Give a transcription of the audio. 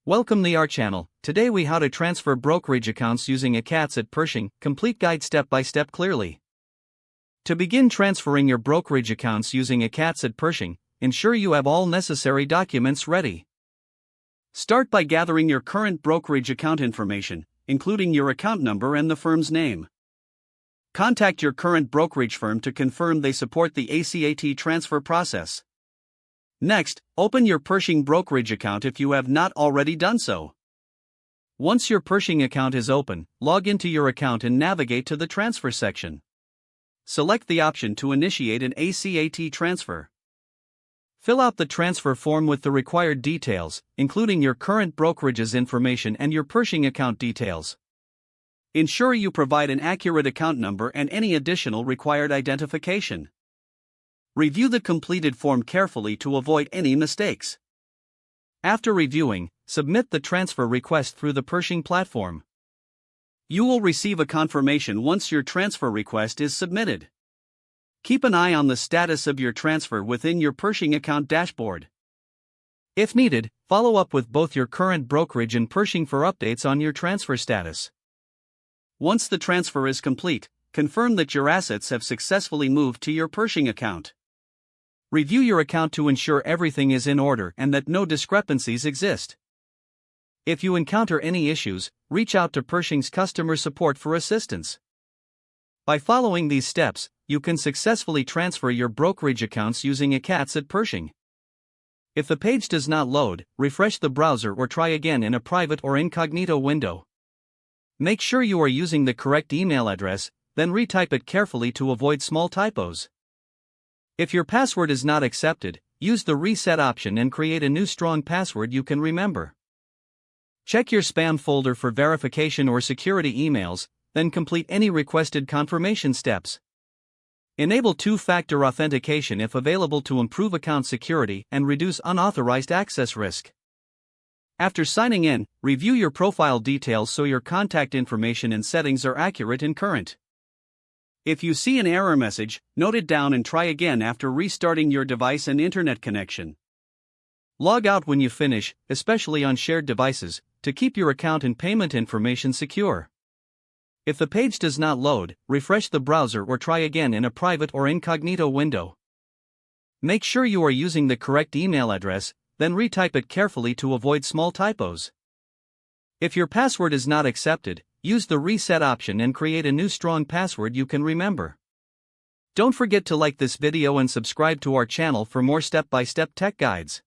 Welcome to our channel. Today we how to transfer brokerage accounts using ACATs at Pershing, complete guide step by step clearly. To begin transferring your brokerage accounts using ACATs at Pershing, ensure you have all necessary documents ready. Start by gathering your current brokerage account information, including your account number and the firm's name. Contact your current brokerage firm to confirm they support the ACAT transfer process. Next, open your Pershing brokerage account if you have not already done so. Once your Pershing account is open, log into your account and navigate to the transfer section. Select the option to initiate an ACAT transfer. Fill out the transfer form with the required details, including your current brokerage's information and your Pershing account details. Ensure you provide an accurate account number and any additional required identification. Review the completed form carefully to avoid any mistakes. After reviewing, submit the transfer request through the Pershing platform. You will receive a confirmation once your transfer request is submitted. Keep an eye on the status of your transfer within your Pershing account dashboard. If needed, follow up with both your current brokerage and Pershing for updates on your transfer status. Once the transfer is complete, confirm that your assets have successfully moved to your Pershing account. Review your account to ensure everything is in order and that no discrepancies exist. If you encounter any issues, reach out to Pershing's customer support for assistance. By following these steps, you can successfully transfer your brokerage accounts using ACATs at Pershing. If the page does not load, refresh the browser or try again in a private or incognito window. Make sure you are using the correct email address, then retype it carefully to avoid small typos. If your password is not accepted, use the reset option and create a new strong password you can remember. Check your spam folder for verification or security emails, then complete any requested confirmation steps. Enable two-factor authentication if available to improve account security and reduce unauthorized access risk. After signing in, review your profile details so your contact information and settings are accurate and current. If you see an error message, note it down and try again after restarting your device and internet connection. Log out when you finish, especially on shared devices, to keep your account and payment information secure. If the page does not load, refresh the browser or try again in a private or incognito window. Make sure you are using the correct email address, then retype it carefully to avoid small typos. If your password is not accepted, use the reset option and create a new strong password you can remember. Don't forget to like this video and subscribe to our channel for more step-by-step tech guides.